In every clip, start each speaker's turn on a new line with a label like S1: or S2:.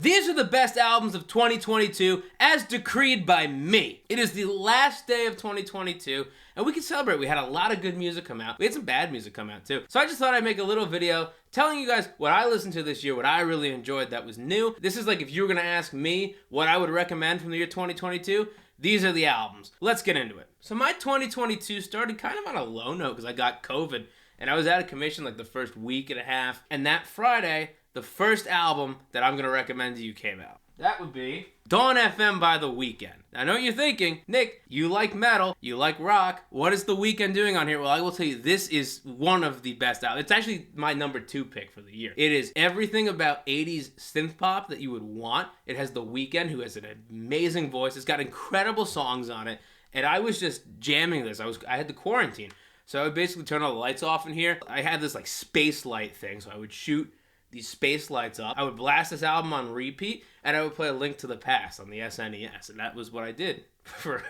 S1: These are the best albums of 2022 as decreed by me. It is the last day of 2022 and we can celebrate. We had a lot of good music come out. We had some bad music come out too. So I just thought I'd make a little video telling you guys what I listened to this year, what I really enjoyed that was new. This is like if you were gonna ask me what I would recommend from the year 2022, these are the albums. Let's get into it. So my 2022 started kind of on a low note because I got COVID and I was out of commission like the first week and a half. And that Friday, the first album that I'm gonna recommend to you came out. That would be Dawn FM by The Weeknd. I know what you're thinking, Nick, you like metal, you like rock, what is The Weeknd doing on here? Well, I will tell you, this is one of the best albums. It's actually my number 2 pick for the year. It is everything about 80s synth pop that you would want. It has The Weeknd, who has an amazing voice. It's got incredible songs on it, and I was just jamming this. I had to quarantine, so I would basically turn all the lights off in here. I had this like space light thing, so I would shoot these space lights up. I would blast this album on repeat, and I would play A Link to the Past on the SNES, and that was what I did for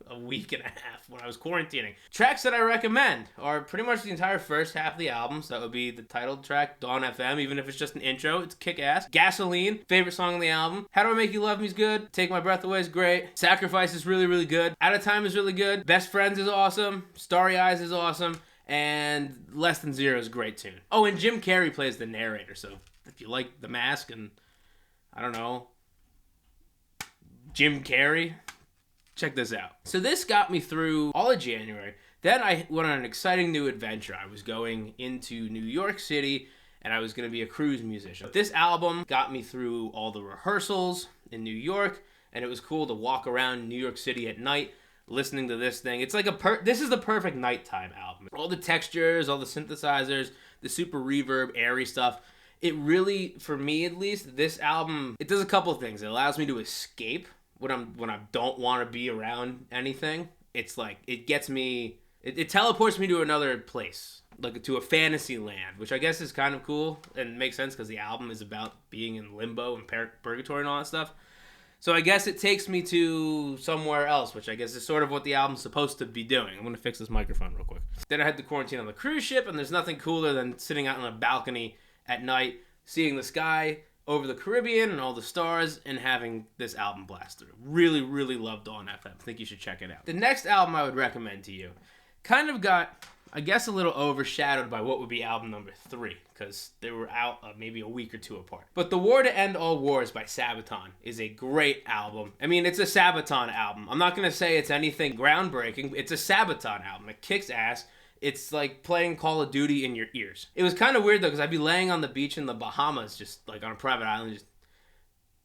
S1: a week and a half when I was quarantining. Tracks that I recommend are pretty much the entire first half of the album, so that would be the title track, Dawn FM, even if it's just an intro, it's kick-ass. Gasoline, favorite song on the album. How Do I Make You Love Me is good. Take My Breath Away is great. Sacrifice is really, really good. Out of Time is really good. Best Friends is awesome. Starry Eyes is awesome. And Less Than Zero is a great tune. Oh, and Jim Carrey plays the narrator, so if you like The Mask and, I don't know, Jim Carrey, check this out. So this got me through all of January. Then I went on an exciting new adventure. I was going into New York City, and I was going to be a cruise musician. This album got me through all the rehearsals in New York, and it was cool to walk around New York City at night listening to this thing. It's like this is the perfect nighttime album. All the textures, all the synthesizers, the super reverb, airy stuff. It really, for me at least, this album, it does a couple things. It allows me to escape when I don't want to be around anything. It's like, it gets me, it teleports me to another place, like to a fantasy land, which I guess is kind of cool and makes sense because the album is about being in limbo and purgatory and all that stuff. So I guess it takes me to somewhere else, which I guess is sort of what the album's supposed to be doing. I'm going to fix this microphone real quick. Then I had to quarantine on the cruise ship, and there's nothing cooler than sitting out on a balcony at night, seeing the sky over the Caribbean and all the stars, and having this album blast through. Really, really love Dawn FM. I think you should check it out. The next album I would recommend to you kind of got, I guess, a little overshadowed by what would be album number 3, because they were out maybe a week or 2 apart. But The War to End All Wars by Sabaton is a great album. I mean, it's a Sabaton album. I'm not going to say it's anything groundbreaking. It's a Sabaton album. It kicks ass. It's like playing Call of Duty in your ears. It was kind of weird, though, because I'd be laying on the beach in the Bahamas, just like on a private island, just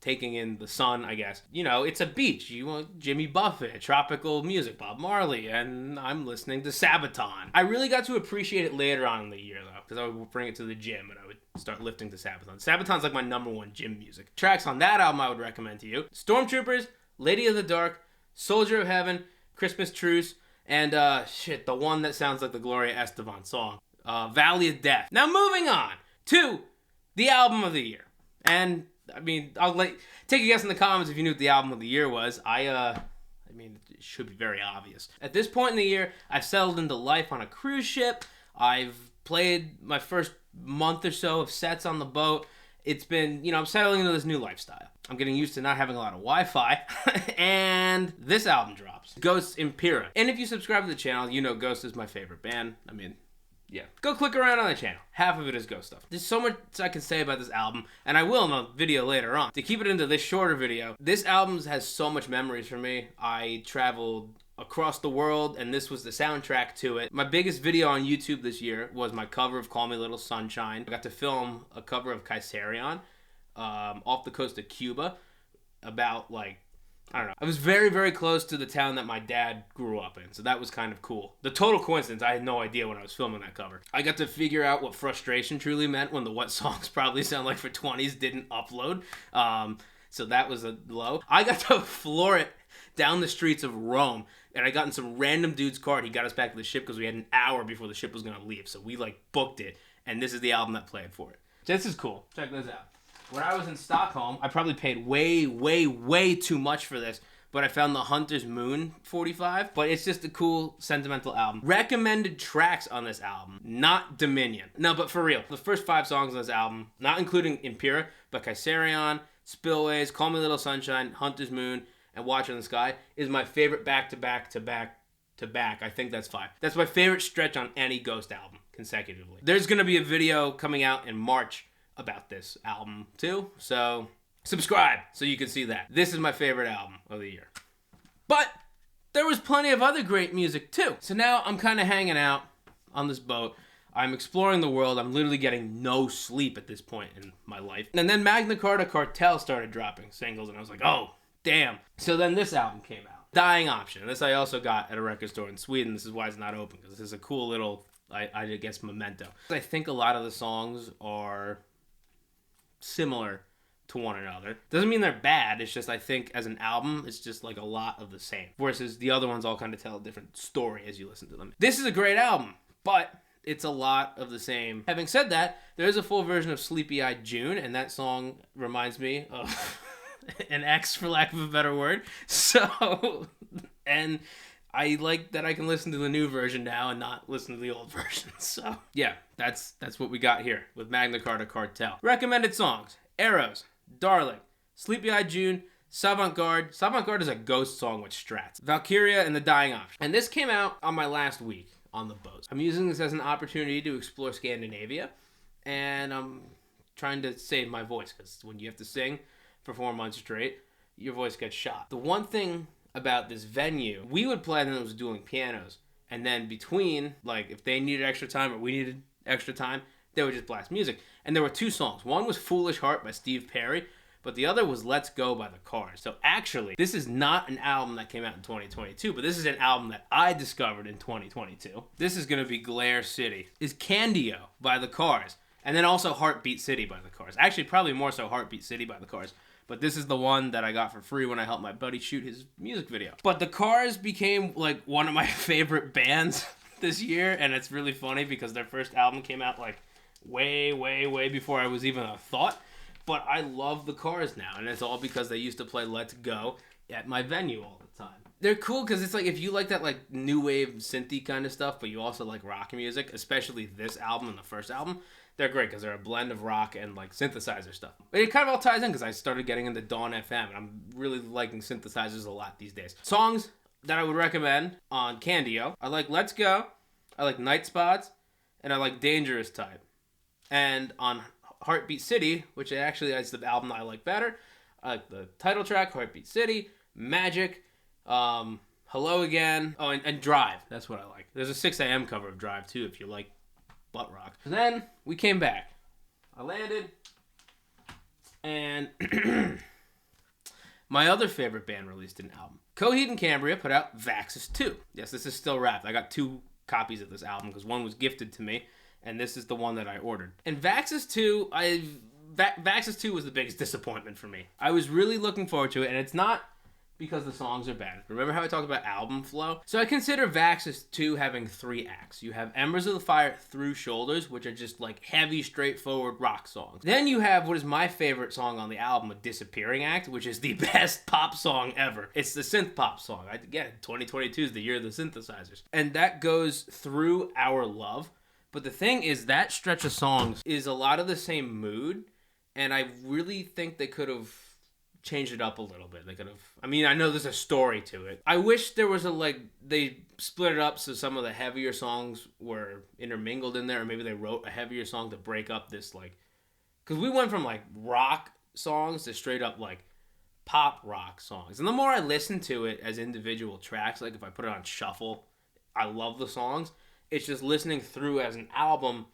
S1: taking in the sun, I guess. You know, it's a beach. You want Jimmy Buffett, tropical music, Bob Marley, and I'm listening to Sabaton. I really got to appreciate it later on in the year, though, because I would bring it to the gym and I would start lifting to Sabaton. Sabaton's like my number 1 gym music. Tracks on that album I would recommend to you: Stormtroopers, Lady of the Dark, Soldier of Heaven, Christmas Truce, and the one that sounds like the Gloria Estefan song, Valley of Death. Now moving on to the album of the year. And I mean, take a guess in the comments if you knew what the album of the year was. I mean, it should be very obvious. At this point in the year, I've settled into life on a cruise ship. I've played my first month or so of sets on the boat. It's been, I'm settling into this new lifestyle. I'm getting used to not having a lot of Wi-Fi. And this album drops. Ghost's Impera. And if you subscribe to the channel, you know Ghost is my favorite band. I mean, yeah. Go click around on the channel. Half of it is Ghost stuff. There's so much I can say about this album, and I will in a video later on. To keep it into this shorter video, this album has so much memories for me. I traveled across the world, and this was the soundtrack to it. My biggest video on YouTube this year was my cover of Call Me Little Sunshine. I got to film a cover of Kaiserion off the coast of Cuba about, like, I don't know. I was very, very close to the town that my dad grew up in, so that was kind of cool. The total coincidence, I had no idea when I was filming that cover. I got to figure out what frustration truly meant when the What Songs Probably Sound Like for 20s didn't upload, so that was a low. I got to floor it down the streets of Rome, and I got in some random dude's car, and he got us back to the ship because we had an hour before the ship was going to leave, so we, like, booked it, and this is the album that played for it. This is cool. Check this out. When I was in Stockholm, I probably paid way, way, way too much for this, but I found the Hunter's Moon 45, but it's just a cool, sentimental album. Recommended tracks on this album, not Dominion. No, but for real, the first 5 songs on this album, not including Impera, but Kaiserion, Spillways, Call Me Little Sunshine, Hunter's Moon, and Watch in the Sky is my favorite back-to-back. I think that's 5. That's my favorite stretch on any Ghost album consecutively. There's going to be a video coming out in March about this album too, so subscribe so you can see that. This is my favorite album of the year. But there was plenty of other great music too. So now I'm kind of hanging out on this boat. I'm exploring the world. I'm literally getting no sleep at this point in my life. And then Magna Carta Cartel started dropping singles, and I was like, oh, damn. So then this album came out. Dying Option. This I also got at a record store in Sweden. This is why it's not open, because this is a cool little, I guess, memento. I think a lot of the songs are similar to one another. Doesn't mean they're bad. It's just, I think as an album, it's just like a lot of the same. Versus the other ones all kind of tell a different story as you listen to them. This is a great album, but it's a lot of the same. Having said that, there is a full version of Sleepy Eyed June, and that song reminds me of an ex, for lack of a better word. So, and I like that I can listen to the new version now and not listen to the old version. So, yeah, that's what we got here with Magna Carta Cartel. Recommended songs: Arrows, Darling, Sleepy Eyed June, Savant-Garde. Savant-Garde is a Ghost song with strats. Valkyria and The Dying Option. And this came out on my last week on the boat. I'm using this as an opportunity to explore Scandinavia, and I'm trying to save my voice, because when you have to sing for 4 months straight, your voice gets shot. The one thing about this venue, we would play them as dueling pianos, and then between, like, if they needed extra time or we needed extra time, they would just blast music. And there were 2 songs. One was Foolish Heart by Steve Perry, but the other was Let's Go by The Cars. So actually, this is not an album that came out in 2022, but this is an album that I discovered in 2022. This is going to be Glare City. Is Candio by The Cars, and then also Heartbeat City by The Cars. Actually, probably more so Heartbeat City by The Cars, but this is the one that I got for free when I helped my buddy shoot his music video. But The Cars became like one of my favorite bands this year, and it's really funny because their first album came out like way before I was even a thought. But I love The Cars now, and it's all because they used to play Let's Go at my venue all the time. They're cool because it's like, if you like that like new wave synthy kind of stuff, but you also like rock music, especially this album and the first album, they're great because they're a blend of rock and like synthesizer stuff. But it kind of all ties in because I started getting into Dawn FM, and I'm really liking synthesizers a lot these days. Songs that I would recommend on Candio: I like Let's Go, I like Night Spots, and I like Dangerous Type. And on Heartbeat City, which actually is the album that I like better, I like the title track, Heartbeat City, Magic, Hello Again, and Drive. That's what I like. There's a 6 a.m. cover of Drive too, if you like butt rock. And then we came back. I landed, and my other favorite band released an album. Coopex Cambria put out Vaxxus 2. Yes, this is still wrapped. I got 2 copies of this album because one was gifted to me, and this is the one that I ordered. And Vaxxus 2, Vaxxus 2 was the biggest disappointment for me. I was really looking forward to it, and it's not because the songs are bad. Remember how I talked about album flow? So I consider Vaxxus 2 having 3 acts. You have Embers of the Fire, Through Shoulders, which are just like heavy, straightforward rock songs. Then you have what is my favorite song on the album, a Disappearing Act, which is the best pop song ever. It's the synth pop song. Again, 2022 is the year of the synthesizers. And that goes Through Our Love. But the thing is, that stretch of songs is a lot of the same mood, and I really think they could have changed it up a little bit. They could have, I mean, I know there's a story to it. I wish there was they split it up so some of the heavier songs were intermingled in there, or maybe they wrote a heavier song to break up this, like, because we went from like rock songs to straight up like pop rock songs. And the more I listen to it as individual tracks, like if I put it on shuffle, I love the songs. It's just listening through as an album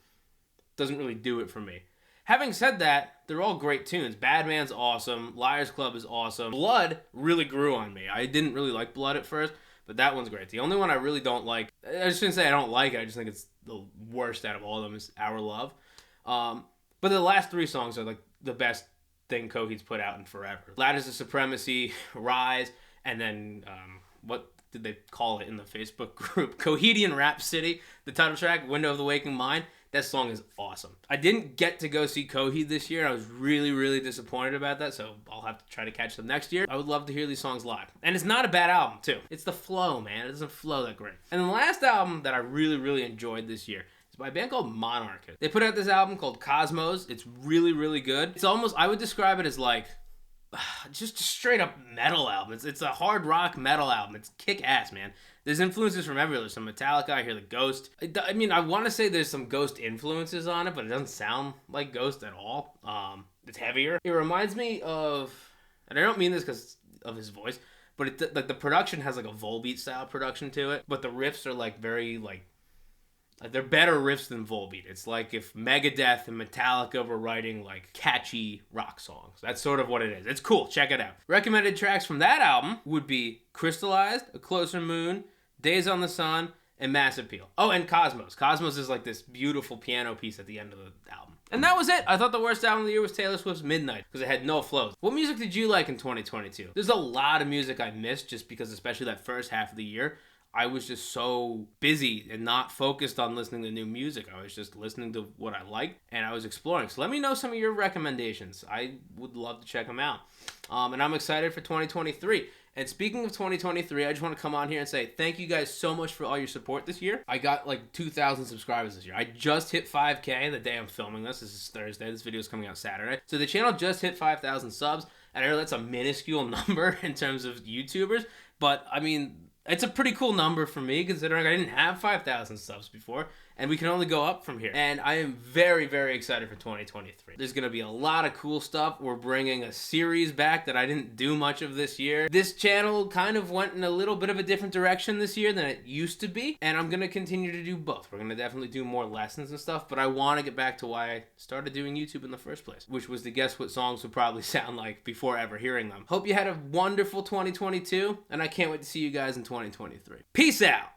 S1: doesn't really do it for me. Having said that, they're all great tunes. Bad Man's awesome. Liars Club is awesome. Blood really grew on me. I didn't really like Blood at first, but that one's great. The only one I really don't like, I shouldn't say I don't like it, I just think it's the worst out of all of them, is Our Love. But the last 3 songs are like the best thing Coheed's put out in forever. Ladders of Supremacy, Rise, and then what did they call it in the Facebook group? Coheedian Rhapsody, the title track, Window of the Waking Mind. That song is awesome. I didn't get to go see Coheed this year. I was really disappointed about that, so I'll have to try to catch them next year. I would love to hear these songs live. And it's not a bad album, too. It's the flow, man. It doesn't flow that great. And the last album that I really enjoyed this year is by a band called Monarch. They put out this album called Cosmos. It's really good. It's almost, I would describe it as like just a straight up metal album. It's a hard rock metal album. It's kick ass, man. There's influences from everywhere. There's some Metallica. I hear the Ghost. I mean, I want to say there's some Ghost influences on it, but it doesn't sound like Ghost at all. It's heavier. It reminds me of, and I don't mean this because of his voice, but like the production has like a Volbeat style production to it, but the riffs are like very like they're better riffs than Volbeat. It's like if Megadeth and Metallica were writing like catchy rock songs. That's sort of what it is. It's cool. Check it out. Recommended tracks from that album would be Crystallized, A Closer Moon, Days on the Sun, and Mass Appeal. Oh, and Cosmos. Cosmos is like this beautiful piano piece at the end of the album. And that was it. I thought the worst album of the year was Taylor Swift's Midnight because it had no flows. What music did you like in 2022? There's a lot of music I missed just because, especially that first half of the year, I was just so busy and not focused on listening to new music. I was just listening to what I liked and I was exploring. So let me know some of your recommendations. I would love to check them out. And I'm excited for 2023. And speaking of 2023, I just want to come on here and say thank you guys so much for all your support this year. I got like 2,000 subscribers this year. I just hit 5K the day I'm filming this. This is Thursday. This video is coming out Saturday. So the channel just hit 5,000 subs. And I know that's a minuscule number in terms of YouTubers. But I mean, it's a pretty cool number for me considering I didn't have 5,000 subs before, and we can only go up from here. And I am very, very excited for 2023. There's going to be a lot of cool stuff. We're bringing a series back that I didn't do much of this year. This channel kind of went in a little bit of a different direction this year than it used to be, and I'm going to continue to do both. We're going to definitely do more lessons and stuff, but I want to get back to why I started doing YouTube in the first place, which was to guess what songs would probably sound like before ever hearing them. Hope you had a wonderful 2022, and I can't wait to see you guys in 2023. Peace out!